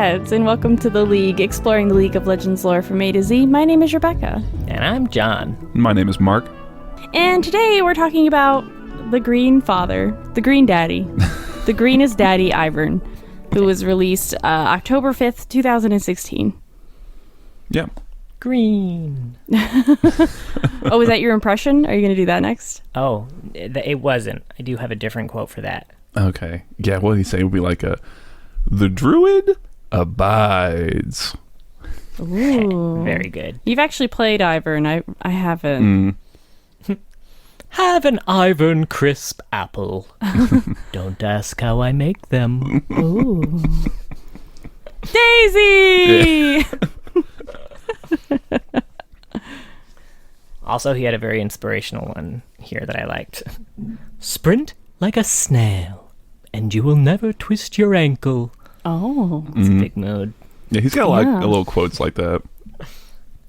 Leagueheads, and welcome to The League, exploring the League of Legends lore from A to Z. My name is Rebecca. And I'm John. My name is Mark. And today we're talking about the Green Father, the Green Daddy, the greenest daddy, Ivern, who was released October 5th, 2016. Yeah. Green. Oh, is that your impression? Are you going to do that next? Oh, it wasn't. I do have a different quote for that. Okay. Yeah, what did he say? It would be like the druid abides. Ooh. Very good. You've actually played Ivern. I haven't. Have an Ivern crisp apple. Don't ask how I make them. Ooh. Daisy! Also, he had a very inspirational one here that I liked. Sprint like a snail, and you will never twist your ankle. Oh. It's a big mood. Yeah, he's got a little quotes like that.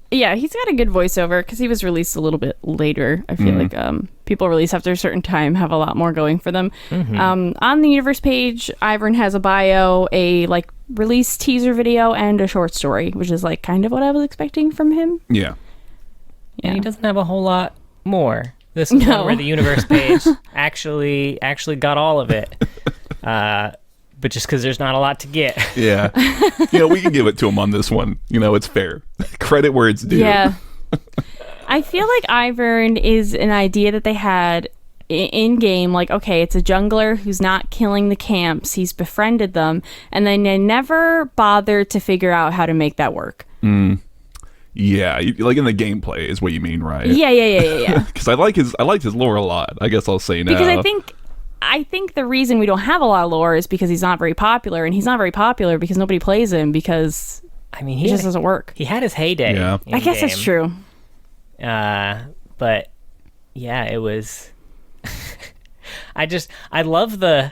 Yeah, he's got a good voiceover because he was released a little bit later. I feel like people released after a certain time have a lot more going for them. On the universe page, Ivern has a bio, a release teaser video, and a short story, which is kind of what I was expecting from him. Yeah. And he doesn't have a whole lot more. This is one where the universe page actually got all of it. But just because there's not a lot to get. Yeah. We can give it to him on this one. It's fair. Credit where it's due. Yeah. I feel like Ivern is an idea that they had in game. Okay, it's a jungler who's not killing the camps. He's befriended them. And then they never bothered to figure out how to make that work. Yeah, like in the gameplay is what you mean, right? Yeah. Because I liked his lore a lot. I guess I'll say now. Because I think the reason we don't have a lot of lore is because he's not very popular, and he's not very popular because nobody plays him because he just doesn't work. He had his heyday. Yeah. I guess that's true. But yeah, it was. I love the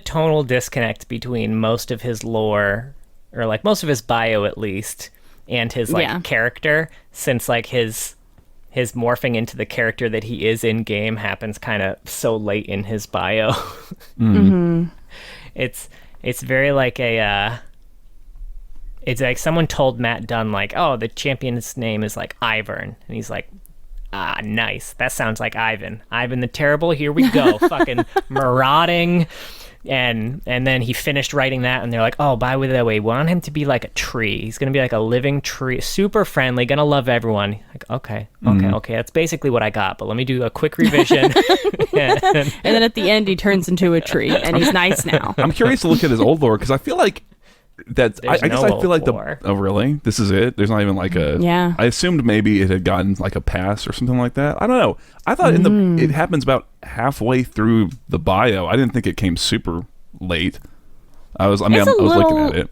tonal disconnect between most of his lore, or most of his bio at least, and his character, since his morphing into the character that he is in game happens kind of so late in his bio. It's very it's like someone told Matt Dunn the champion's name is Ivern, and he's like, nice, that sounds like Ivan the Terrible, here we go. Fucking marauding. And then he finished writing that, and they're like, oh, by the way, we want him to be like a tree. He's going to be like a living tree, super friendly, going to love everyone. Okay. That's basically what I got, but let me do a quick revision. And then at the end, he turns into a tree, and he's nice now. I'm curious to look at his old lore, because I feel like that's... I guess I feel like lore. Oh, really? This is it? There's not even a... Yeah. I assumed maybe it had gotten a pass or something like that. I don't know. I thought it happens about halfway through the bio. I didn't think it came super late. I was looking at it.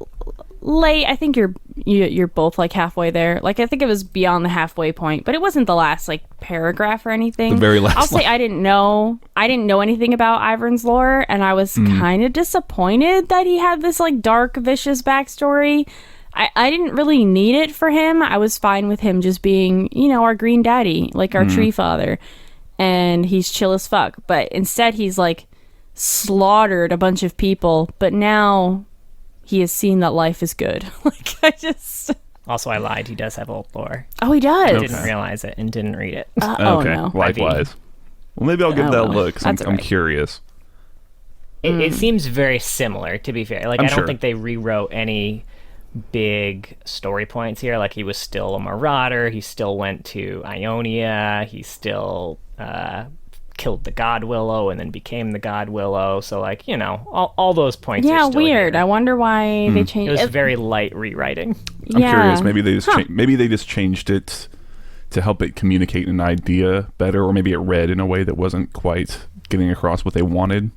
Late. I think you're both halfway there. I think it was beyond the halfway point, but it wasn't the last paragraph or anything. The very last. I'll say I didn't know anything about Ivern's lore, and I was kind of disappointed that he had this dark, vicious backstory. I didn't really need it for him. I was fine with him just being, our green daddy, our tree father, and he's chill as fuck. But instead, he's slaughtered a bunch of people, but now he has seen that life is good. Also, I lied. He does have old lore. Oh, he does. I didn't realize it and didn't read it. Oh, okay. no. Likewise. Well, maybe I'll give that a look, 'cause I'm right. curious. It seems very similar, to be fair. I don't think they rewrote any big story points here. He was still a marauder. He still went to Ionia. He still killed the God Willow and then became the God Willow. So all those points. Yeah, are still weird. Here. I wonder why they changed it. Was very light rewriting. I'm curious. Maybe they just changed it to help it communicate an idea better, or maybe it read in a way that wasn't quite getting across what they wanted.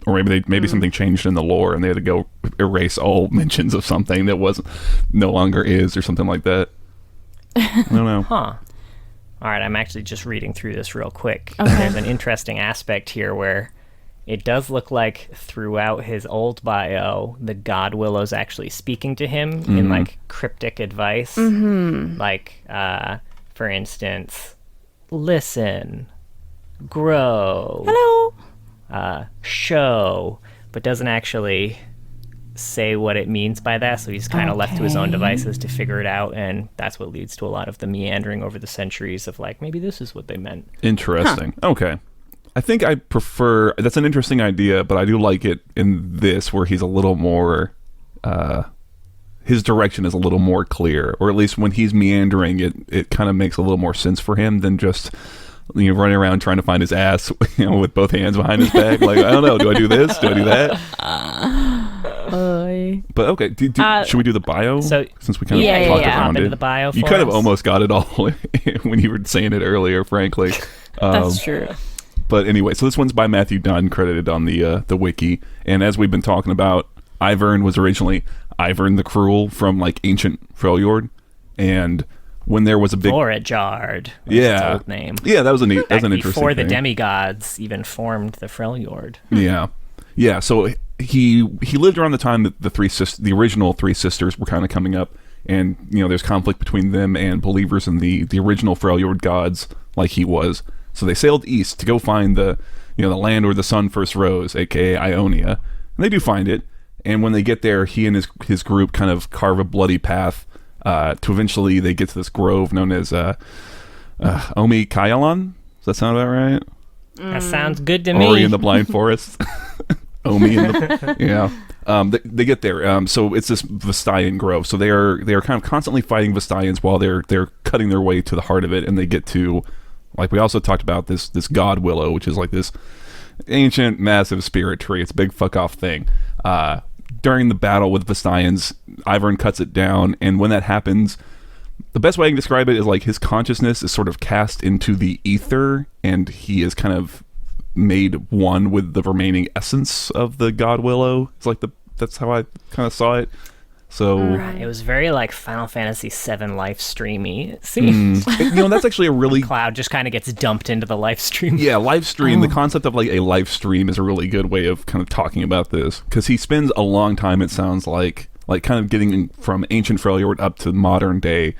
Or maybe something changed in the lore and they had to go erase all mentions of something that no longer is, or something like that. I don't know. Huh. All right, I'm actually just reading through this real quick. Okay. There's an interesting aspect here where it does look like throughout his old bio, the God Willow's actually speaking to him in cryptic advice. For instance, listen, grow. Hello. Show, but doesn't actually say what it means by that, so he's kind of left to his own Okay. devices to figure it out, and that's what leads to a lot of the meandering over the centuries of like, maybe this is what they meant. Interesting. Okay. I think I prefer... That's an interesting idea, but I do like it in this, where he's a little more... his direction is a little more clear, or at least when he's meandering, it kind of makes a little more sense for him than just... running around trying to find his ass, with both hands behind his back. Like, I don't know. Do I do this? Do I do that? But okay, should we do the bio? So since we kind of talked hop around into it, the bio you for kind of us. almost got it all when you were saying it earlier. Frankly, That's true. But anyway, so this one's by Matthew Dunn, credited on the wiki. And as we've been talking about, Ivern was originally Ivern the Cruel from like ancient Freljord, and when there was a big Vorajard was its old name. Yeah, that was an interesting Before the thing. demigods even formed the Freljord. Yeah. So he lived around the time that the original three sisters were kind of coming up, and there's conflict between them and believers in the original Freljord gods, like he was. So they sailed east to go find the land where the sun first rose, aka Ionia, and they do find it. And when they get there, he and his group kind of carve a bloody path to eventually they get to this grove known as Omi Kayalon. Does that sound about right? That sounds good to me. Ori in the Blind Forest. Omi in the they get there. So it's this Vestayan grove. So they are kind of constantly fighting Vestayans while they're cutting their way to the heart of it, and they get to, like we also talked about, this god willow, which is like this ancient massive spirit tree. It's a big fuck off thing. During the battle with Vestayans, Ivern cuts it down, and when that happens, the best way I can describe it is like his consciousness is sort of cast into the ether, and he is kind of made one with the remaining essence of the god willow. It's like that's how I kind of saw it. So It was very like Final Fantasy VII live streamy. It seems. that's actually a really Cloud just kind of gets dumped into the live stream. Yeah, live stream. The concept of like a live stream is a really good way of kind of talking about this, because he spends a long time, it sounds like kind of getting from ancient Freljord up to modern day,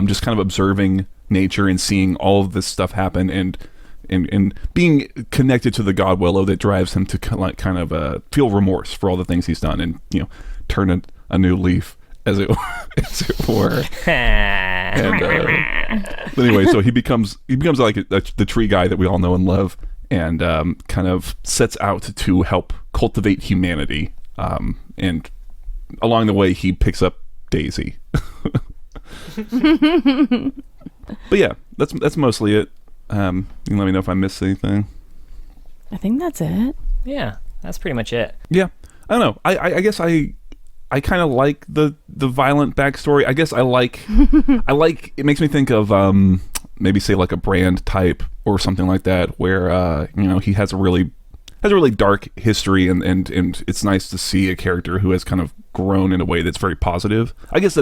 just kind of observing nature and seeing all of this stuff happen, and being connected to the god willow that drives him to kind of feel remorse for all the things he's done, and turn a new leaf, as it were. And, anyway, so he becomes like the tree guy that we all know and love, and kind of sets out to help cultivate humanity. And along the way, he picks up Daisy. But yeah, that's mostly it. You can let me know if I missed anything. I think that's it. Yeah, that's pretty much it. Yeah, I don't know. I guess I kind of like the violent backstory. I guess I like it makes me think of maybe say like a Brand type or something like that, where he has a really dark history, and it's nice to see a character who has kind of grown in a way that's very positive. I guess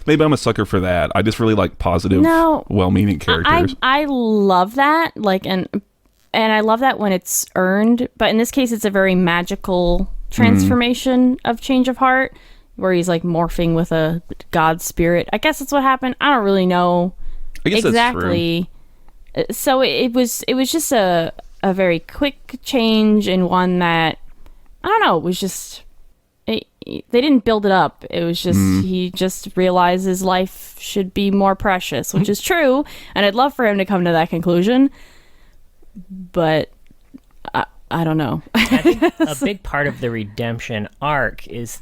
maybe I'm a sucker for that. I just really like positive, well-meaning characters. I love that, and I love that when it's earned, but in this case it's a very magical transformation of change of heart, where he's like morphing with a god spirit. I guess that's what happened. I don't really know exactly. That's true. So it was just a very quick change, and one that, I don't know, it was just they didn't build it up. It was just he just realizes life should be more precious, which is true, and I'd love for him to come to that conclusion, but I don't know. I think a big part of the redemption arc is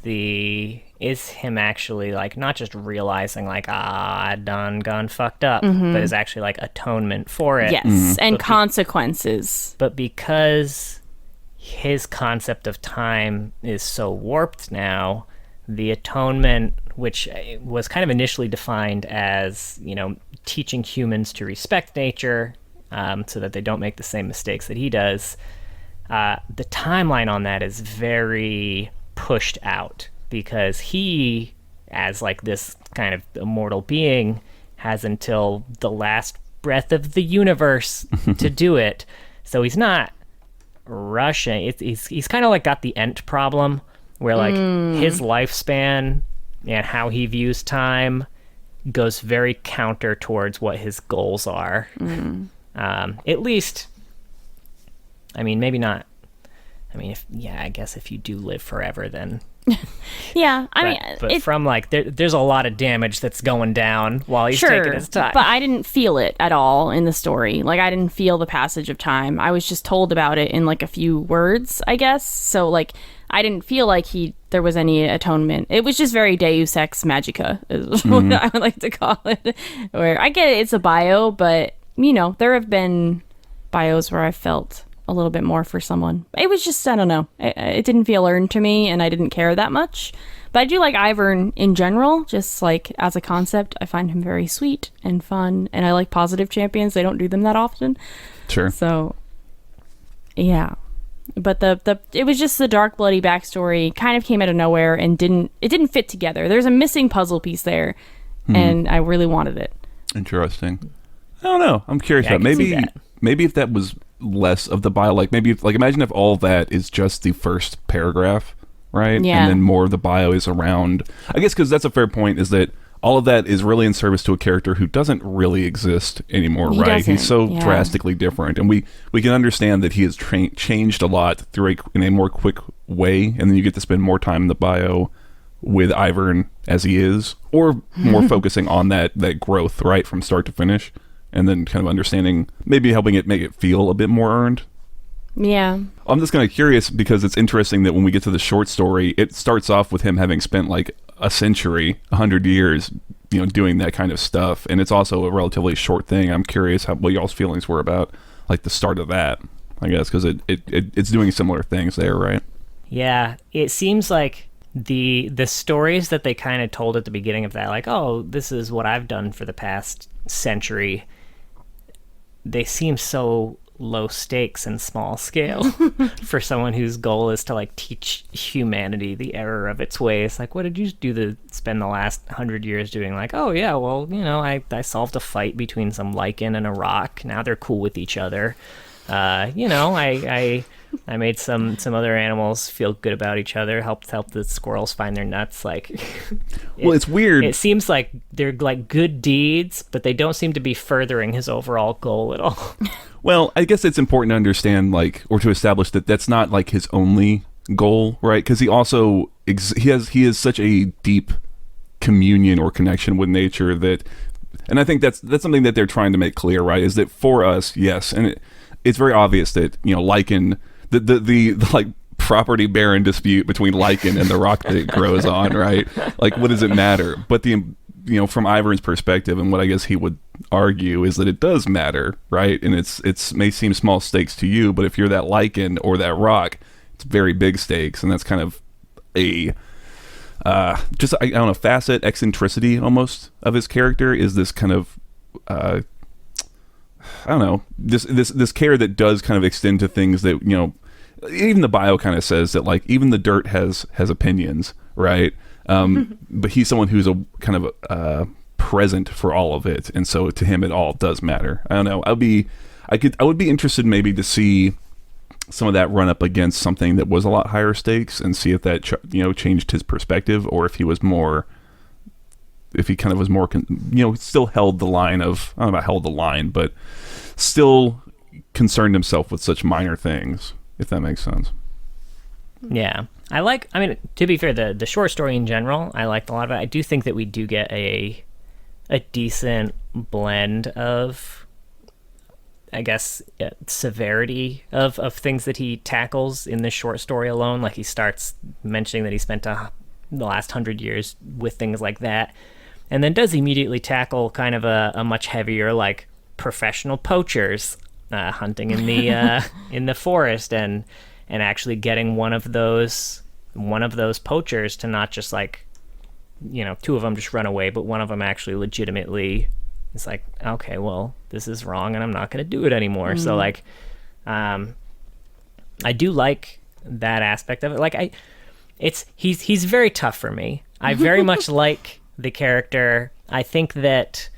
him actually like not just realizing like I done gone fucked up, but is actually like atonement for it. Yes, and consequences. But because his concept of time is so warped now, the atonement, which was kind of initially defined as teaching humans to respect nature, so that they don't make the same mistakes that he does. The timeline on that is very pushed out, because he, as like this kind of immortal being, has until the last breath of the universe to do it. So he's not rushing. He's kind of like got the Ent problem, where like his lifespan and how he views time goes counter counter towards what his goals are. At least, I mean, maybe not. I mean, I guess if you do live forever, then Yeah, I mean, but from like there's a lot of damage that's going down while he's taking his time. But I didn't feel it at all in the story. Like, I didn't feel the passage of time. I was just told about it in like a few words, I guess. So like, I didn't feel like there was any atonement. It was just very Deus Ex Magica, is what I would like to call it. Where I get it's a bio, but you know, there have been bios where I felt a little bit more for someone. It was just, I don't know. It didn't feel earned to me, and I didn't care that much. But I do like Ivern in general, just like as a concept. I find him very sweet and fun, and I like positive champions. They don't do them that often. Sure. So, yeah. But it was just the dark, bloody backstory kind of came out of nowhere and didn't fit together. There's a missing puzzle piece there, and I really wanted it. Interesting. I don't know. I'm curious about maybe if that was less of the bio, like maybe if, like imagine if all that is just the first paragraph, right? Yeah. And then more of the bio is around, I guess, because that's a fair point, is that all of that is really in service to a character who doesn't really exist anymore, right? He's so drastically different, and we can understand that he has changed a lot in a more quick way, and then you get to spend more time in the bio with Ivern as he is, or more focusing on that growth, right, from start to finish. And then kind of understanding, maybe helping it make it feel a bit more earned. Yeah. I'm just kind of curious because it's interesting that when we get to the short story, it starts off with him having spent like a century, 100 years, you know, doing that kind of stuff. And it's also a relatively short thing. I'm curious what y'all's feelings were about like the start of that, I guess, because it's doing similar things there, right? Yeah, it seems like the stories that they kind of told at the beginning of that, like, oh, this is what I've done for the past century, they seem so low stakes and small scale for someone whose goal is to like teach humanity the error of its ways. Like, what did you do to spend the last 100 years doing? Like, oh yeah, well, you know, I solved a fight between some lichen and a rock. Now they're cool with each other. You know, I made some other animals feel good about each other, helped the squirrels find their nuts. Like, well, it's weird. It seems like they're like good deeds, but they don't seem to be furthering his overall goal at all. Well, I guess it's important to understand, like, or to establish that that's not like his only goal, right? Because he also he has such a deep communion or connection with nature that, and I think that's something that they're trying to make clear, right? Is that for us, yes, and it's very obvious that, you know, lichen, the like property baron dispute between lichen and the rock that it grows on, right? Like, what does it matter? But you know, from Ivern's perspective, and what I guess he would argue is that it does matter, right? And it's may seem small stakes to you, but if you're that lichen or that rock, it's very big stakes, and that's kind of a just I don't know, facet, eccentricity almost of his character is this kind of I don't know, this care that does kind of extend to things that, you know, even the bio kind of says that, like, even the dirt has opinions, right? But he's someone who's a kind of present for all of it, and so to him it all does matter. I don't know. I would be interested maybe to see some of that run up against something that was a lot higher stakes, and see if that changed his perspective, or if he was more, if he kind of was more, still held the line of, I don't know about held the line, but still concerned himself with such minor things, if that makes sense. Yeah. I mean, to be fair, the short story in general, I liked a lot of it. I do think that we do get a decent blend of, I guess, severity of things that he tackles in the short story alone. Like, he starts mentioning that he spent the last 100 years with things like that, and then does immediately tackle kind of a much heavier, like, professional poachers hunting in the in the forest, and actually getting one of those poachers to not just, like, you know, two of them just run away, but one of them actually legitimately is like, okay, well, this is wrong and I'm not going to do it anymore. So, like, I do like that aspect of it. Like, he's very tough for me. I very much like the character. I think that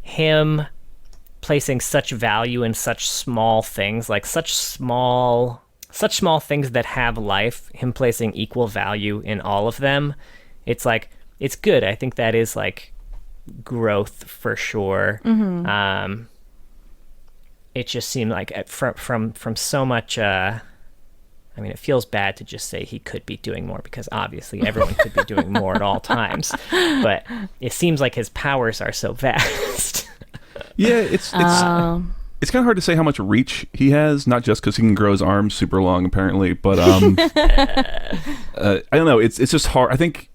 him placing such value in such small things, like such small things that have life, him placing equal value in all of them, it's like, it's good. I think that is, like, growth for sure. It just seemed like from so much I mean, it feels bad to just say he could be doing more because obviously everyone could be doing more at all times. But it seems like his powers are so vast. Yeah, it's kind of hard to say how much reach he has, not just because he can grow his arms super long, apparently, but I don't know. It's just hard. I think,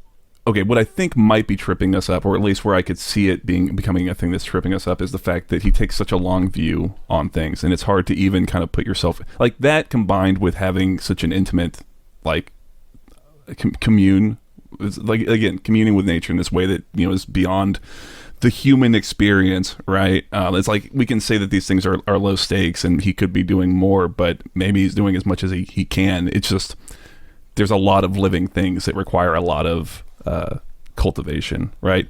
okay, what I think might be tripping us up, or at least where I could see it becoming a thing that's tripping us up, is the fact that he takes such a long view on things, and it's hard to even kind of put yourself like that, combined with having such an intimate, like, communing with nature in this way that, you know, is beyond the human experience, right? It's like we can say that these things are low stakes and he could be doing more, but maybe he's doing as much as he can. It's just, there's a lot of living things that require a lot of cultivation, right?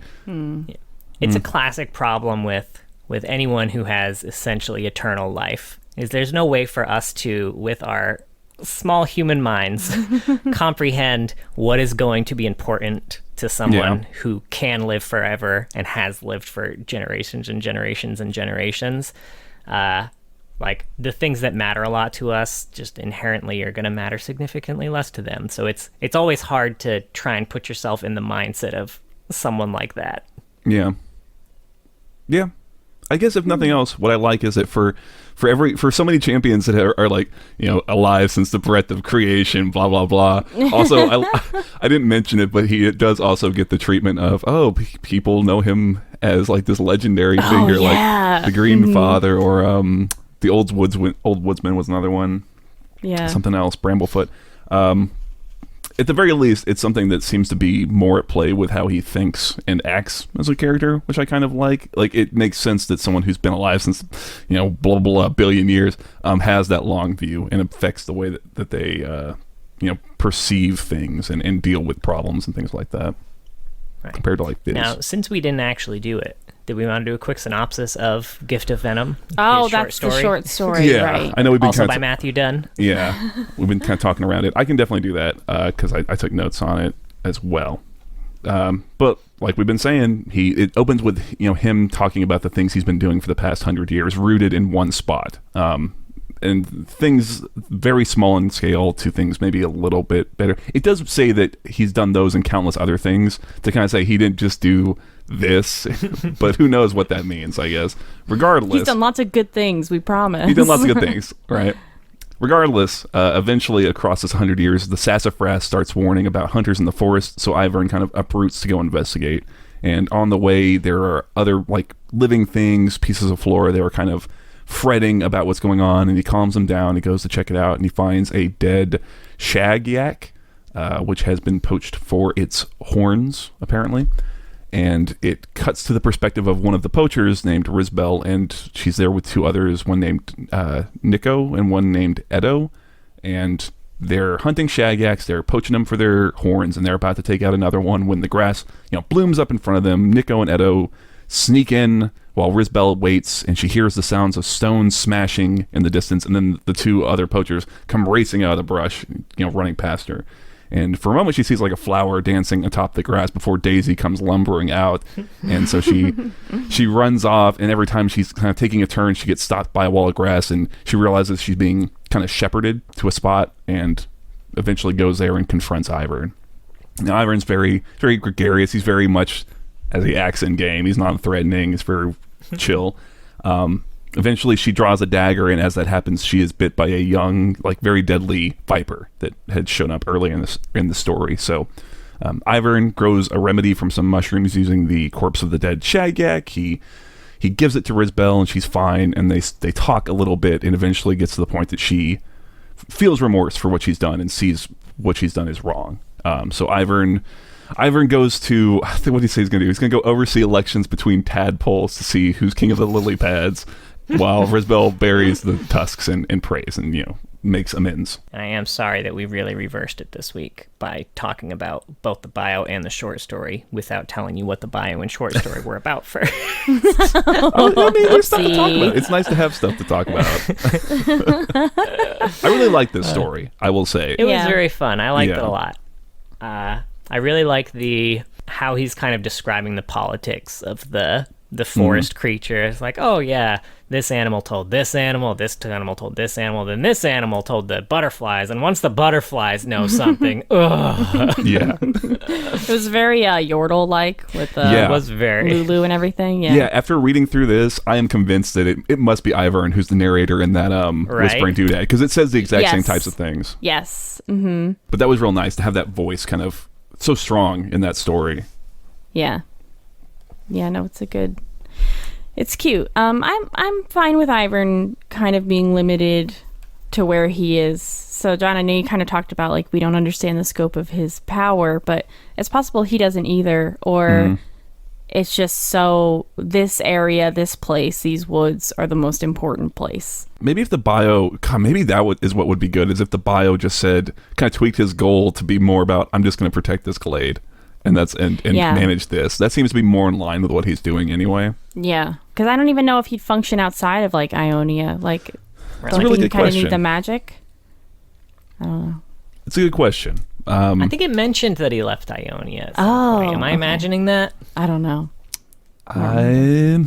It's a classic problem with anyone who has essentially eternal life, is there's no way for us to, with our small human minds, comprehend what is going to be important to someone who can live forever and has lived for generations and generations and generations. Like, the things that matter a lot to us just inherently are going to matter significantly less to them. So it's always hard to try and put yourself in the mindset of someone like that. Yeah. I guess if nothing else, what I like is that for so many champions that are like, you know, alive since the breadth of creation, blah blah blah. Also, I didn't mention it, but it does also get the treatment of, people know him as like this legendary figure, like the Green Father, or the Old Woodsman was another one. Yeah, something else, Bramblefoot. At the very least, it's something that seems to be more at play with how he thinks and acts as a character, which I kind of like. Like, it makes sense that someone who's been alive since, you know, blah, blah, blah, billion years, has that long view and affects the way that they, you know, perceive things and deal with problems and things like that. Right. Compared to, like, this. Now, since we didn't actually do it, did we want to do a quick synopsis of Gift of Venom? Oh, that's the short story, yeah, right. I know we've been also by Matthew Dunn. Yeah, we've been kind of talking around it. I can definitely do that because I took notes on it as well. But like we've been saying, it opens with, you know, him talking about the things he's been doing for the past 100 years, rooted in one spot. And things very small in scale to things maybe a little bit better. It does say that he's done those and countless other things to kind of say he didn't just do this, but who knows what that means, I guess. Regardless, he's done lots of good things, we promise. He's done lots of good things, right? Regardless, eventually across this 100 years, the sassafras starts warning about hunters in the forest, so Ivern kind of uproots to go investigate. And on the way, there are other, like, living things, pieces of flora. They were kind of fretting about what's going on, and he calms them down. He goes to check it out, and he finds a dead shag yak, which has been poached for its horns, apparently. And it cuts to the perspective of one of the poachers named Rizbel, and she's there with two others, one named Nico and one named Edo. And they're hunting shag yaks, they're poaching them for their horns, and they're about to take out another one when the grass, you know, blooms up in front of them. Nico and Edo sneak in while Rizbel waits, and she hears the sounds of stones smashing in the distance, and then the two other poachers come racing out of the brush, you know, running past her. And for a moment, she sees like a flower dancing atop the grass before Daisy comes lumbering out. And so she runs off, and every time she's kind of taking a turn, she gets stopped by a wall of grass, and she realizes she's being kind of shepherded to a spot, and eventually goes there and confronts Ivern. Now, Ivern's very, very gregarious. He's very much, as he acts in game, he's not threatening. He's very chill. Eventually, she draws a dagger, and as that happens, she is bit by a young, like, very deadly viper that had shown up early in the story. So, Ivern grows a remedy from some mushrooms using the corpse of the dead shagyak. He gives it to Rizbel, and she's fine, and they talk a little bit, and eventually gets to the point that she feels remorse for what she's done and sees what she's done is wrong. So Ivern goes to, I think what he says he's going to do. He's going to go oversee elections between tadpoles to see who's king of the lily pads, while Rizbel buries the tusks and prays and, you know, makes amends. And I am sorry that we really reversed it this week by talking about both the bio and the short story without telling you what the bio and short story were about first. I mean, there's stuff to talk about. It's nice to have stuff to talk about. I really like this story, I will say. It was very fun. I liked it a lot. I really like how he's kind of describing the politics of the the forest creature. It's like, oh yeah, this animal told this animal told this animal, then this animal told the butterflies, and once the butterflies know something, ugh. Yeah. It was very Yordle-like with It was very Lulu and everything. Yeah. Yeah, after reading through this, I am convinced that it must be Ivern who's the narrator in that Whispering Doodad, because it says the exact same types of things. Yes. Mm-hmm. But that was real nice to have that voice kind of so strong in that story. Yeah. Yeah, no, it's cute. I'm fine with Ivern kind of being limited to where he is. So John, I know you kind of talked about like we don't understand the scope of his power, but it's possible he doesn't either, or it's just so this area, this place, these woods are the most important place. Maybe if the bio, maybe that is what would be good, is if the bio just said, kind of tweaked his goal to be more about, I'm just going to protect this glade. And manage this. That seems to be more in line with what he's doing anyway. Yeah, because I don't even know if he'd function outside of like Ionia. Like, that's a really good question. Kind of need the magic. I don't know. It's a good question. I think it mentioned that he left Ionia. At some point. Am I imagining that? I don't know. I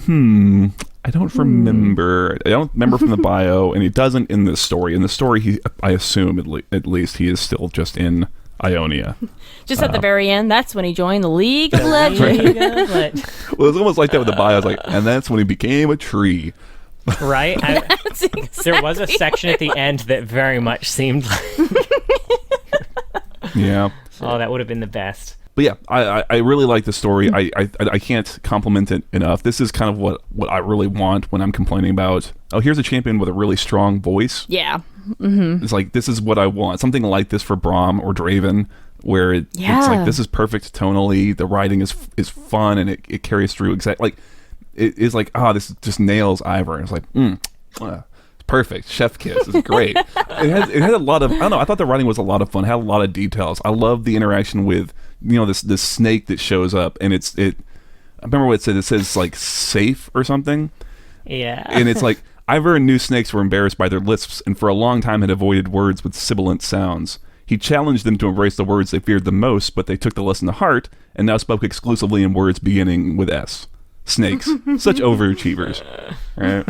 don't remember. I don't remember from the bio, and it doesn't in this story. In the story, I assume at least he is still just in Ionia. Just at the very end, that's when he joined the League of Legends. Well, it's almost like that with the bio. It's like, and that's when he became a tree. Right? There was a section at the end that very much seemed like... Yeah. Oh, that would have been the best. But yeah, I really like the story. I can't compliment it enough. This is kind of what I really want when I'm complaining about, oh, here's a champion with a really strong voice. Yeah. Mm-hmm. It's like, this is what I want. Something like this for Braum or Draven, where it's like, this is perfect tonally. The writing is fun, and it carries through exactly. Like, it is like, this just nails Ivern. It's like, it's perfect. Chef kiss. It's great. it had a lot of, I don't know, I thought the writing was a lot of fun. It had a lot of details. I love the interaction with, this snake that shows up, and I remember what it said. It says like safe or something. Yeah. And it's like, Ivern knew snakes were embarrassed by their lisps, and for a long time had avoided words with sibilant sounds. He challenged them to embrace the words they feared the most, but they took the lesson to heart, and now spoke exclusively in words beginning with S. Snakes. Such overachievers. Right?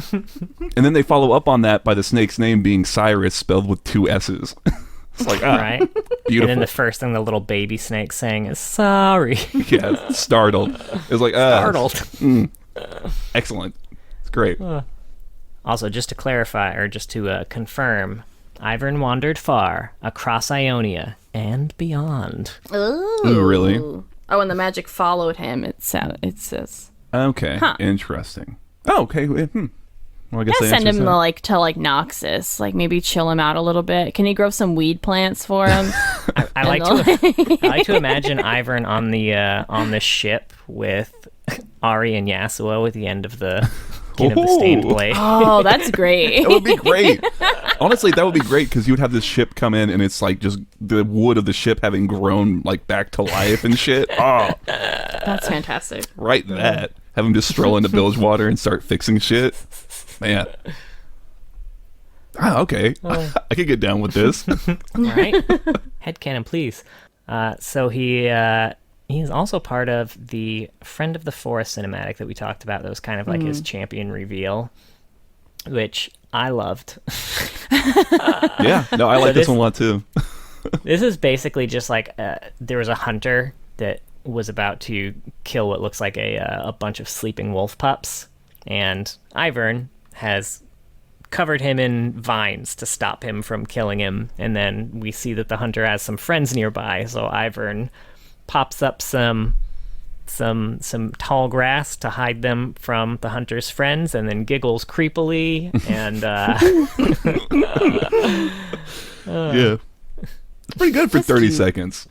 And then they follow up on that by the snake's name being Cyrus, spelled with 2 S's. It's like, right? Beautiful. And then the first thing the little baby snake saying is, sorry. Yeah, startled. It's like, startled. Excellent. It's great. Also, just to clarify, or just to confirm, Ivern wandered far, across Ionia, and beyond. Ooh, really? Oh, and the magic followed him, it says. Okay, interesting. Oh, okay. Well, I guess send him to Noxus, like maybe chill him out a little bit. Can he grow some weed plants for him? I like to imagine Ivern on the ship with Ari and Yasuo at the end of the stained blade. Oh, that's great. That would be great. Honestly, that would be great, because you would have this ship come in and it's like just the wood of the ship having grown like back to life and shit. Oh, that's fantastic. Right, that. Have him just stroll into Bilgewater and start fixing shit. Man. Okay. I could get down with this. Right? Headcanon, please. So he is also part of the Friend of the Forest cinematic that we talked about. That was kind of like his champion reveal, which I loved. Yeah, no, I like this one a lot too. This is basically just like there was a hunter that was about to kill what looks like a bunch of sleeping wolf pups, and Ivern has covered him in vines to stop him from killing him. And then we see that the hunter has some friends nearby, so Ivern pops up some tall grass to hide them from the hunter's friends, and then giggles creepily, and yeah, it's pretty good for 30 seconds.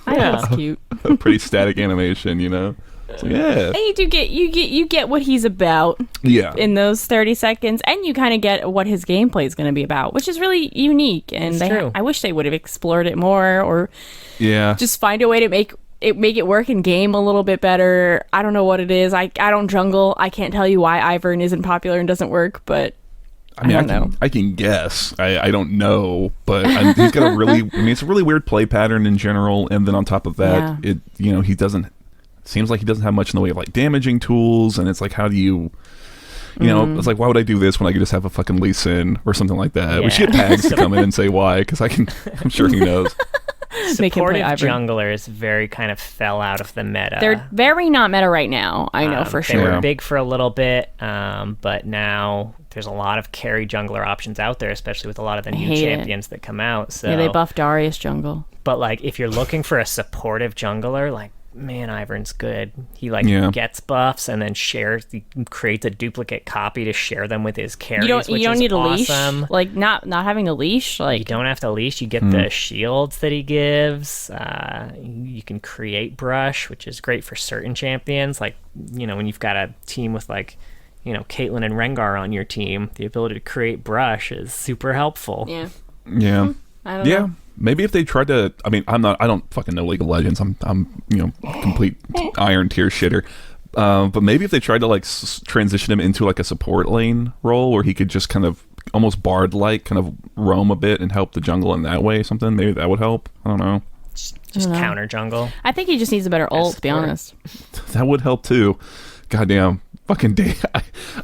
I know, it's cute. Pretty static animation, So, yeah. And you get what he's about. Yeah. In those 30 seconds, and you kind of get what his gameplay is going to be about, which is really unique. And I wish they would have explored it more, or just find a way to make it work in game a little bit better. I don't know what it is. I don't jungle. I can't tell you why Ivern isn't popular and doesn't work, but I don't know. I can guess. I don't know, but he's got it's a really weird play pattern in general, and then on top of that, he doesn't seems like he doesn't have much in the way of like damaging tools, and it's like, how do you know, it's like, why would I do this when I could just have a fucking Lee Sin or something like that? Yeah. We should get Pags to come in and say why, because I'm sure he knows. Make him play Supportive Ivern. junglers very kind of fell out of the meta. They're very not meta right now. I know for They sure. were big for a little bit, but now there's a lot of carry jungler options out there, especially with a lot of the new hate it. champions that come out. So, Yeah, they buffed Darius jungle. but like if you're looking for a supportive jungler, like man, Ivern's good. He like Yeah. gets buffs and then shares, he creates a duplicate copy to share them with his carries. You which don't is need a awesome. leash. Like not having a leash. You Like don't have to leash. You get the shields that he gives. You can create brush, which is great for certain champions. Like, you know, when you've got a team with like, you know, Caitlyn and Rengar on your team, the ability to create brush is super helpful. yeah. Yeah. I don't Yeah. know. Maybe if they tried to, I mean, I don't fucking know League of Legends. I'm you know, complete iron tier shitter. But maybe if they tried to like transition him into like a support lane role where he could just kind of almost bard like kind of roam a bit and help the jungle in that way, something, maybe that would help. I don't know. Just know. counter jungle. I think he just needs a better ult, to be support. honest. That would help too. Goddamn. Fucking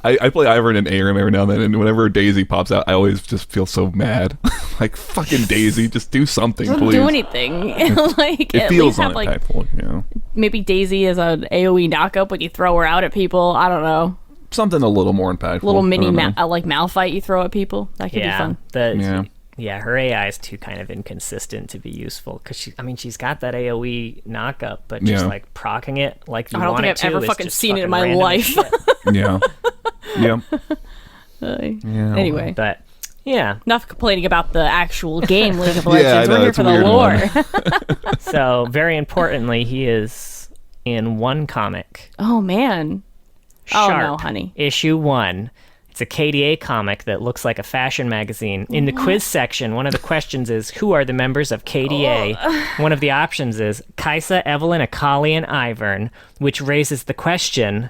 I play Ivern and Anagram every now and then, and whenever Daisy pops out, I always just feel so mad. Like, fucking Daisy, just do something, Doesn't please. do anything. Like It at feels least have like unimpactful, you know. maybe Daisy as an AoE knockup when you throw her out at people. I don't know. Something a little more impactful. Little I mini don't know. like Malphite you throw at people. That could be fun. Yeah, her AI is too kind of inconsistent to be useful because she's got that AOE knockup, but just Yeah. like procking it like you I don't want think it I've to ever is fucking just seen it in fucking my random as life. shit. Yeah. Yeah. Yeah. Anyway, But yeah, enough complaining about the actual game League of Yeah, Legends. I know, We're here it's for a the weird lore. one. so very importantly, he is in one comic. Oh man. Oh Sharp, no, honey. Issue 1. It's a KDA comic that looks like a fashion magazine. In the quiz section, one of the questions is, who are the members of KDA? One of the options is Kaisa, Evelyn, Akali, and Ivern, which raises the question,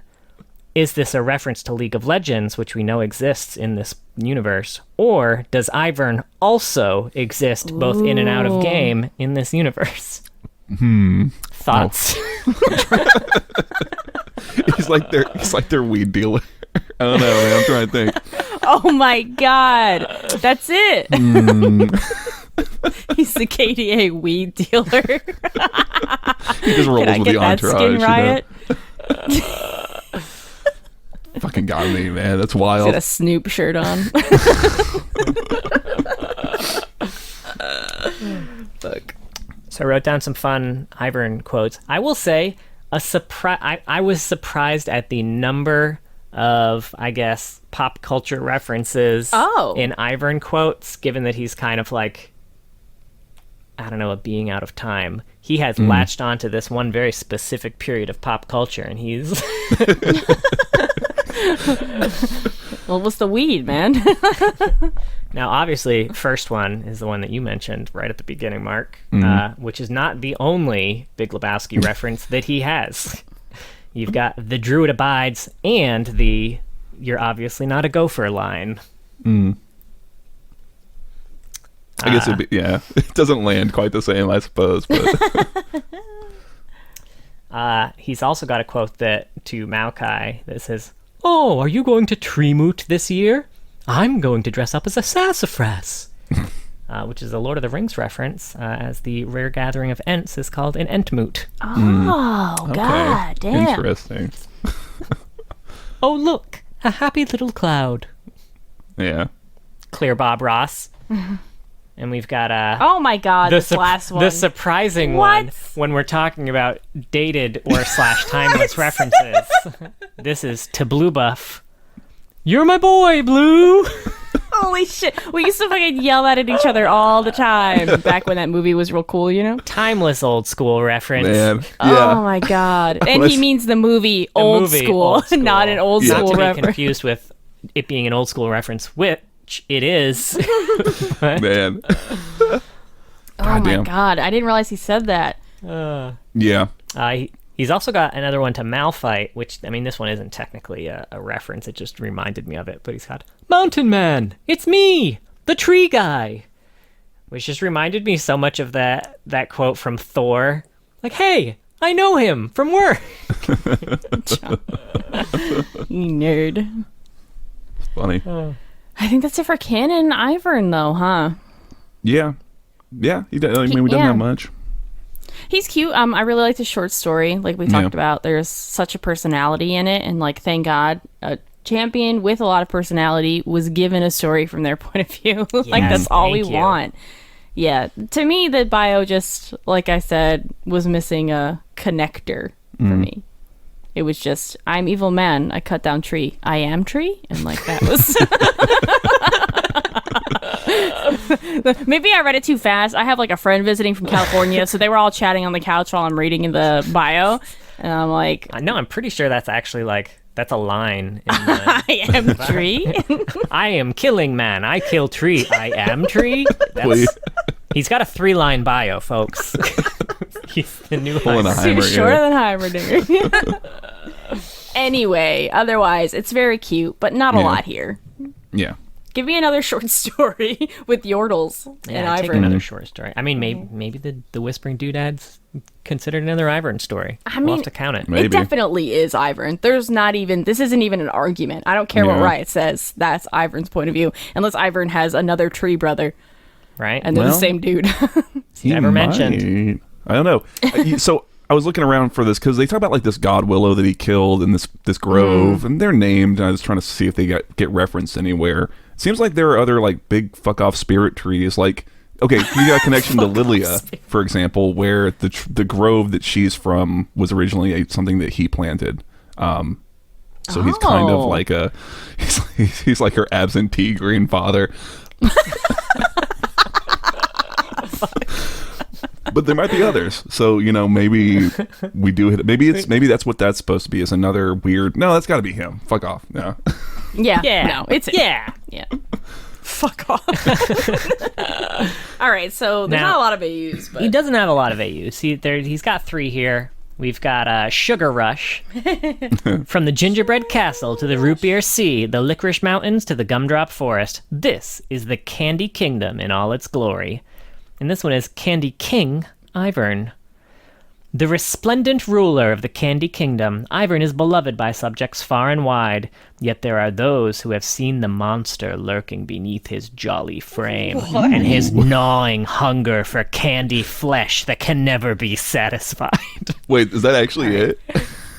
is this a reference to League of Legends, which we know exists in this universe? Or does Ivern also exist both in and out of game in this universe? Thoughts? He's like their weed dealer. I don't know, man. I'm trying to think. Oh my god. That's it. He's the KDA weed dealer. He just rolls Can I with get the that entourage. skin you know? riot? Fucking got me, man. That's He's wild. got a Snoop shirt on. Fuck. So I wrote down some fun Ivern quotes. I will say, I was surprised at the number of, I guess, pop culture references in Ivern quotes, given that he's kind of like, I don't know, a being out of time. He has latched onto this one very specific period of pop culture, and he's... Well, what's the weed, man? Now, obviously, first one is the one that you mentioned right at the beginning, Mark, which is not the only Big Lebowski reference that he has. You've got the Druid abides and the "you're obviously not a gopher" line. I guess it doesn't land quite the same, I suppose. But He's also got a quote to Maokai that says, "Oh, are you going to Treemoot this year? I'm going to dress up as a sassafras." Which is a Lord of the Rings reference, as the rare gathering of Ents is called an Entmoot. Oh, god damn. Interesting. Oh, look, a happy little cloud. Yeah. Clear Bob Ross. And we've got Oh my god, this last one. the surprising one when we're talking about dated or / timeless references. This is to Blue Buff. You're my boy, Blue. Holy shit. We used to fucking yell at each other all the time back when that movie was real cool, you know? Timeless old school reference. Man. Oh Yeah. my god. And he means the movie Old School, not an old Not school to be reference. confused with it being an old school reference, which it is. Man. Oh my Goddamn. god. I didn't realize he said that. Yeah. He's also got another one to Malphite, which, I mean, this one isn't technically a reference. It just reminded me of it. But he's got, "Mountain Man, it's me, the tree guy." Which just reminded me so much of that quote from Thor. Like, "Hey, I know him from work. You nerd. Funny. I think that's it for canon Ivern, though, huh? Yeah. Yeah, he does. I mean, we don't have much. He's cute. I really like the short story, like we talked about. There's such a personality in it, and like, thank God, a champion with a lot of personality was given a story from their point of view. Like, that's all we want. Yeah, to me, the bio just, like I said, was missing a connector for me. It was just, I'm evil man, I cut down tree. I am tree? And like, that was... Maybe I read it too fast. I have like a friend visiting from California, so they were all chatting on the couch while I'm reading the bio. And I'm like... No, I'm pretty sure that's actually like, that's a line. In the, I am tree? I am killing man. I kill tree. I am tree. He's got a 3-line bio, folks. He's the new Heimer. Shorter than Heimerdinger. Anyway, otherwise, it's very cute, but not a lot here. Yeah. Give me another short story with Yordles and Ivern. Take another short story. I mean, maybe the Whispering Doodads considered another Ivern story. I mean, we'll have to count it. Maybe. It definitely is Ivern. There's not even, this isn't even an argument. I don't care what Riot says. That's Ivern's point of view. Unless Ivern has another tree brother. Right. And they're the same dude. Never mentioned. I don't know. So I was looking around for this because they talk about like this god willow that he killed in this grove, and they're named. And I was trying to see if they get referenced anywhere. It seems like there are other like big fuck off spirit trees. Like, okay, you got a connection to Lilia, for example, where the grove that she's from was originally something that he planted. So he's kind of like he's like her absentee grandfather. But there might be others, so maybe we do hit it. Maybe that's what that's supposed to be, is another weird. No, that's got to be him. Fuck off. No. Yeah. No, it's yeah. Fuck off. All right, so there's not a lot of AUs, but he doesn't have a lot of AUs. He's got 3 here. We've got Sugar Rush. From the Gingerbread Castle to the Root Beer Sea, the Licorice Mountains to the Gumdrop Forest, this is the Candy Kingdom in all its glory. And this one is Candy King Ivern. The resplendent ruler of the Candy Kingdom, Ivern is beloved by subjects far and wide, yet there are those who have seen the monster lurking beneath his jolly frame, and his gnawing hunger for candy flesh that can never be satisfied. Wait, is that actually it?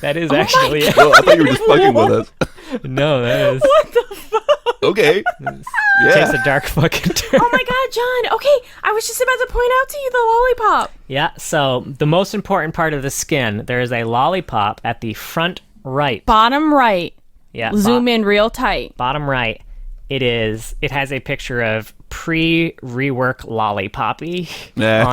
That is actually it. Well, I thought you were just fucking with us. No, that is. What the fuck? Okay. Takes a dark fucking turn. Oh my god, John. Okay, I was just about to point out to you the lollipop. Yeah, so the most important part of the skin, there is a lollipop at the front right. Bottom right. Yeah. Zoom in real tight. Bottom right. It has a picture of pre-rework Lollipoppy.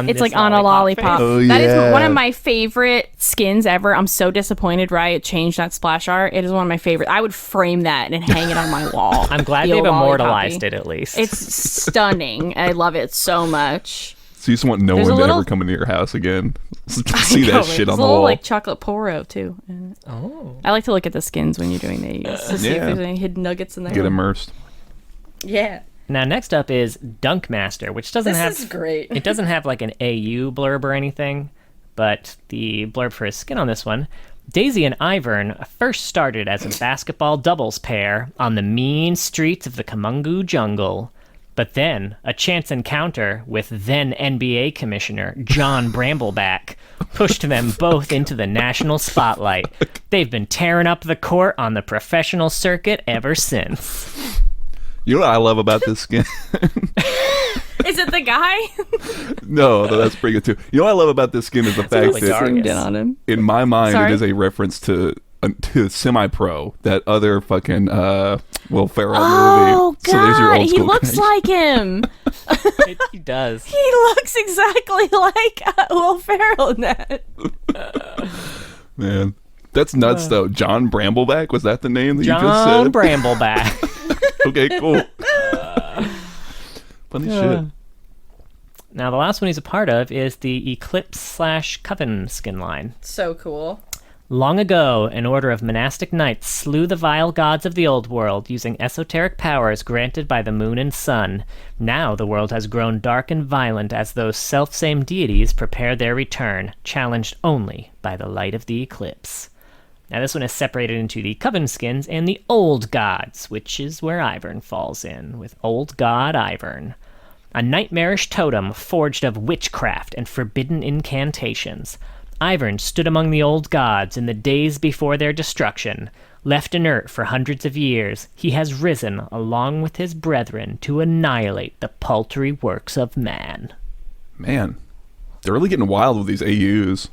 It's like on a lollipop. Oh, That is one of my favorite skins ever. I'm so disappointed Riot changed that splash art. It is one of my favorites. I would frame that and hang it on my wall. I'm glad they've immortalized it at least. It's stunning. I love it so much. So you just want no one to ever come into your house again. See that shit on the wall. It's a little like chocolate poro too. Oh. I like to look at the skins when you're doing these to see if there's any hidden nuggets in there. Get immersed. Yeah. Now next up is Dunkmaster, which doesn't This is great. It doesn't have like an AU blurb or anything, but the blurb for his skin on this one. Daisy and Ivern first started as a basketball doubles pair on the mean streets of the Kamungu jungle. But then, a chance encounter with then NBA Commissioner John Brambleback pushed them both into the national spotlight. They've been tearing up the court on the professional circuit ever since. You know what I love about this skin? Is it the guy? No, that's pretty good too. You know what I love about this skin is the fact that in my mind it is a reference to Semi-Pro, that other fucking Will Ferrell movie. Oh god, so there's your old he school looks connection. like him. He does. He looks exactly like Will Ferrell in that. Man, that's nuts though. John Brambleback, was that the name that you just said? John Brambleback. Okay, cool. Funny shit. Now the last one he's a part of is the Eclipse / Coven skin line. So cool. Long ago, an order of monastic knights slew the vile gods of the old world using esoteric powers granted by the moon and sun. Now the world has grown dark and violent as those self-same deities prepare their return, challenged only by the light of the eclipse. Now this one is separated into the Coven skins and the Old Gods, which is where Ivern falls in, with Old God Ivern. A nightmarish totem forged of witchcraft and forbidden incantations. Ivern stood among the old gods in the days before their destruction. Left inert for hundreds of years, he has risen along with his brethren to annihilate the paltry works of man. Man, they're really getting wild with these AUs.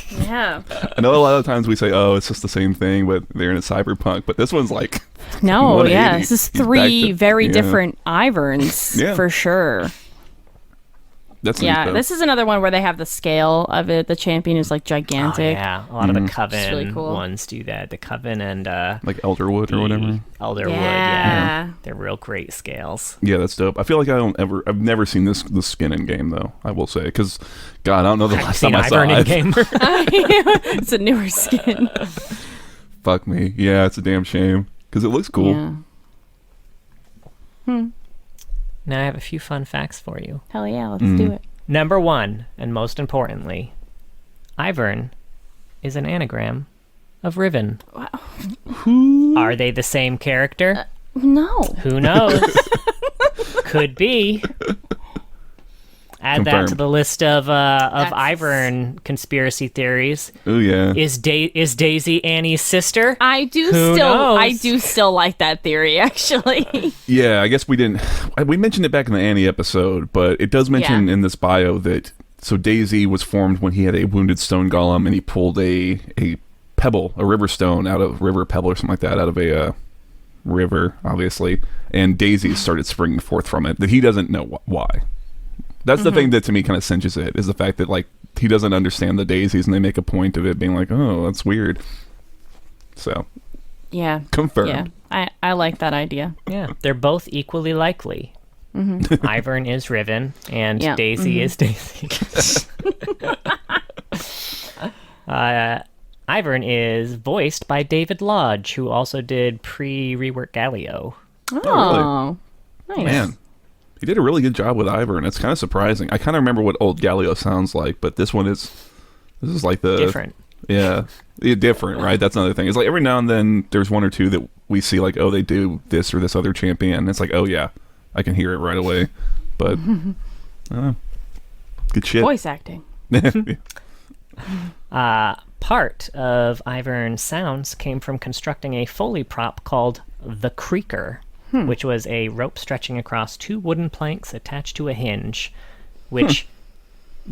Yeah. I know a lot of times we say, oh, it's just the same thing, but they're in a cyberpunk. But this one's like... No, yeah. This is He's back three to- very yeah. different Iverns, Yeah. for sure. That's neat, Yeah, though. this is another one where they have the scale of it. The champion is like Oh, gigantic. yeah, a lot of the Coven It's really cool. ones do that. The Coven and Like Elderwood or whatever. Elderwood, Yeah. yeah. They're real great scales. Yeah, that's dope. I feel like I've never seen this skin in game though. I will say, because God, I don't know the I've last seen time I saw Ivern in it. game. It's a newer skin. Fuck me. Yeah, it's a damn shame because it looks cool. Yeah. Now I have a few fun facts for you. Hell yeah, let's do it. Number one, and most importantly, Ivern is an anagram of Riven. Are they the same character? No. Who knows? Could be. Add that to Confirmed. the list of That's- Ivern conspiracy theories. Oh yeah. Is Daisy Annie's sister? I do Who knows? still like that theory actually. Yeah, I guess we didn't. We mentioned it back in the Annie episode, but it does mention in this bio that so Daisy was formed when he had a wounded stone golem and he pulled a pebble, a river stone out of river pebble or something like that out of a river, obviously, and daisies started springing forth from it. That he doesn't know why. That's the thing that to me kind of cinches it is the fact that like he doesn't understand the daisies and they make a point of it being like, oh, that's weird. So Yeah. confirmed. Yeah. I like that idea. Yeah, they're both equally likely. Ivern is Riven, and Yeah. Daisy is Daisy. Ivern is voiced by David Lodge, who also did pre-rework Galio. Oh. Nice. Man, he did a really good job with Ivern. It's kind of surprising. I kind of remember what old Galio sounds like, but this is like the Different. Yeah, different, right? That's another thing. It's like every now and then there's one or two that we see like, oh, they do this or this other champion. And it's like, oh yeah, I can hear it right away. But good shit. Voice acting. Part of Ivern's sounds came from constructing a Foley prop called the Creaker, which was a rope stretching across two wooden planks attached to a hinge, which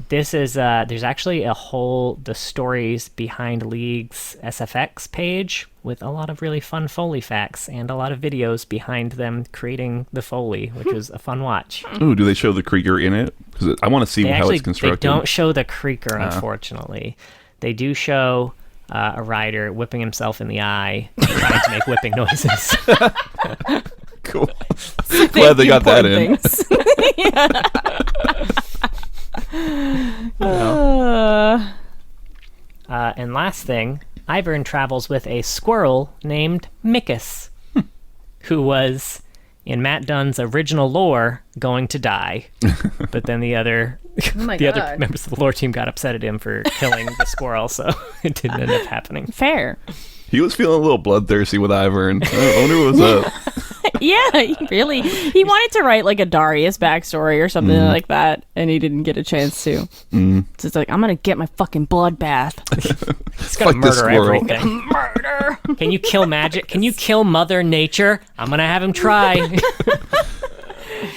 this is, there's actually the stories behind League's SFX page with a lot of really fun Foley facts and a lot of videos behind them creating the Foley, which was a fun watch. Ooh, do they show the Krieger in it? Because I want to see how it's constructed. They don't show the Creaker, unfortunately. They do show a rider whipping himself in the eye, trying to make whipping noises. Cool. Glad they got that in. And last thing, Ivern travels with a squirrel named Mickus, who was, in Matt Dunn's original lore, going to die. But then the other other members of the lore team got upset at him for killing the squirrel, so it didn't end up happening. Fair. He was feeling a little bloodthirsty with Ivern. I wonder what was up. Yeah, he wanted to write like a Darius backstory or something like that, and he didn't get a chance to. So it's like, I'm gonna get my fucking bloodbath. He's gonna Fuck this murder squirrel. everything. Murder! Can you kill magic? Can you kill Mother Nature? I'm gonna have him try.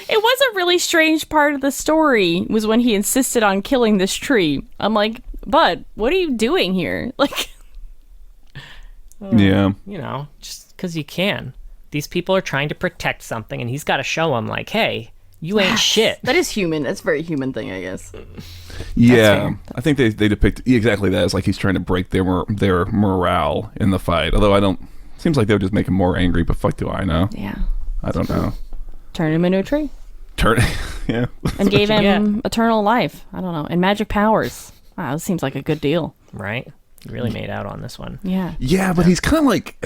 It was a really strange part of the story was when he insisted on killing this tree. I'm like, bud, what are you doing here? Like, Yeah. You know, just because you can. These people are trying to protect something, and he's got to show them, like, hey, you ain't shit. that is human. That's a very human thing, I guess. Yeah, I think they depict exactly that as like he's trying to break their morale in the fight. Although I don't, seems like they would just make him more angry. But fuck, do I know? Yeah. I don't know. Turned him into a tree Yeah. and gave you him eternal life. I don't know. And magic powers. Wow, this seems like a good deal. Right? He really made out on this one. Yeah. Yeah, but he's kind of like,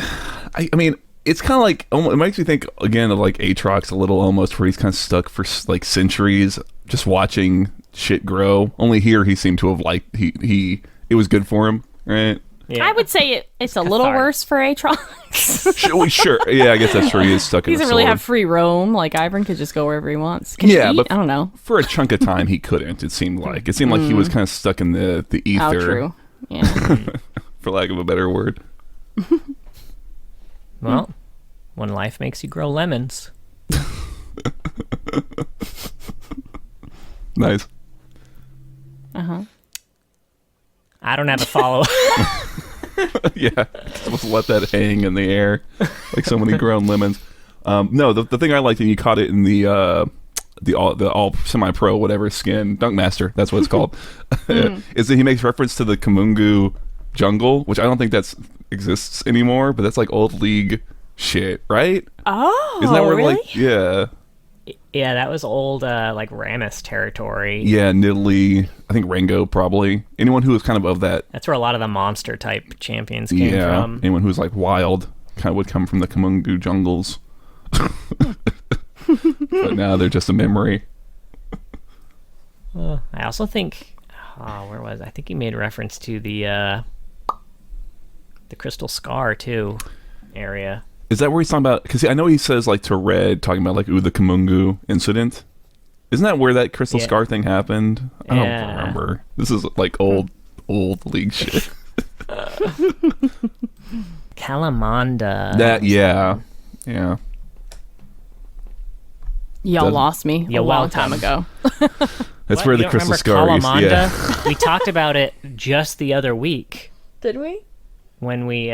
I mean, it's kind of like, it makes me think again of like Aatrox a little almost, where he's kind of stuck for like centuries just watching shit grow. Only here he seemed to have liked, it was good for him, right? Yeah. I would say it's a little worse for Aatrox. Sure. Yeah, I guess that's true. He is stuck in He the doesn't really sword. have free roam. Like Ivern could just go wherever he wants. Can he eat? But I don't know. for a chunk of time he couldn't. It seemed like he was kind of stuck in the ether. Oh, true. Yeah. For lack of a better word. Well, when life makes you grow lemons. Nice. I don't have a follow. Yeah, just let that hang in the air like so many grown lemons. No, the thing I liked, and you caught it in the all semi-pro whatever skin Dunkmaster, that's what it's called, is that he makes reference to the Kamungu jungle, which I don't think exists anymore, but that's like old league shit, right? Oh, Isn't that where really? like Yeah, that was old like Rammus territory. yeah, Nidalee, I think Rango probably. Anyone who was kind of that. That's where a lot of the monster type champions came from. Anyone who's like wild kind of would come from the Kamungu jungles. But now they're just a memory. I also think, where was I think he made reference to the Crystal Scar too area. Is that where he's talking about? Because I know he says like to Red, talking about like the Kamungu incident. Isn't that where that Crystal Scar thing happened? I don't remember. This is like old league shit. Kalamanda. Yeah. Y'all lost me a You're long time welcome. ago. That's What? where You the don't Crystal remember Scar is. Kalamanda? Yeah. We talked about it just the other week Did we? when we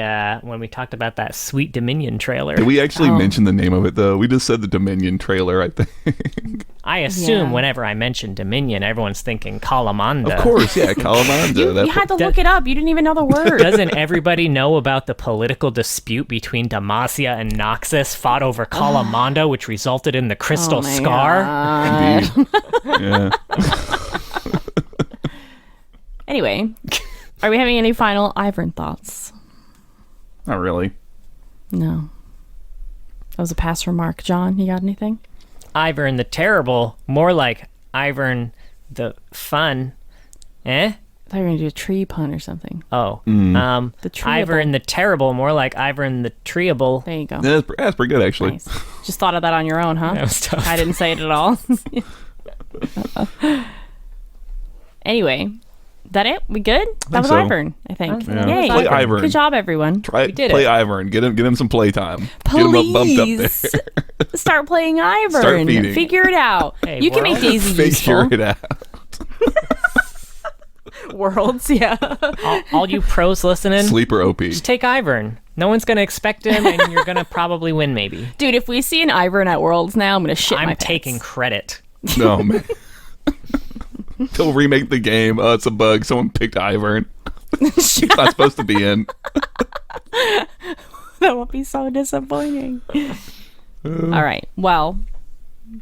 talked about that Sweet Dominion trailer. Did we actually mention the name of it though? We just said the Dominion trailer, I think. I assume Yeah. whenever I mention Dominion, everyone's thinking Kalamanda. Of course, yeah, Kalamanda. You had to look it up. You didn't even know the word. Doesn't everybody know about the political dispute between Demacia and Noxus fought over Kalamanda, which resulted in the Crystal my Scar? Indeed. Yeah. Anyway, are we having any final Ivern thoughts? Not really. No. That was a pass remark. John, you got anything? Ivern the Terrible, more like Ivern the Fun. Eh? I thought you were going to do a tree pun or something. Oh. The treeable. Ivern the Terrible, more like Ivern the Treeable. There you go. That's pretty good, actually. Nice. Just thought of that on your own, huh? That was tough. I didn't say it at all. Anyway, that it? We good? That was so. Ivern, I think. Yeah. Yay. Play Ivern. Good job, everyone. Play did Ivern. Get him some playtime. Get him bumped up Please there. start playing Ivern. Start feeding. Figure it out. Hey, you can make world. Daisy Figure useful. it out. Worlds, yeah. All you pros listening, Sleeper OP. just take Ivern. No one's going to expect him, and you're going to probably win, maybe. Dude, if we see an Ivern at Worlds now, I'm going to shit my I'm pants. taking credit. No, man. They'll remake the game. Oh, it's a bug. Someone picked Ivern. He's not supposed to be in. That would be so disappointing. All right. Well,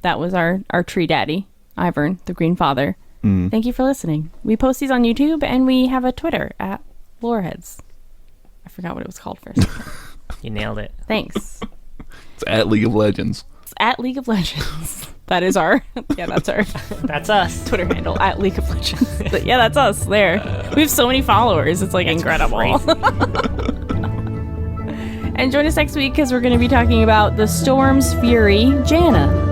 that was our tree daddy, Ivern, the Green Father. Thank you for listening. We post these on YouTube, and we have a Twitter at Loreheads. I forgot what it was called first. You nailed it. Thanks. It's at League of Legends. It's at League of Legends. That is that's our That's us. Twitter handle, at League of Legends. But yeah, that's us there. We have so many followers. It's like incredible. And join us next week because we're going to be talking about the Storm's Fury, Janna.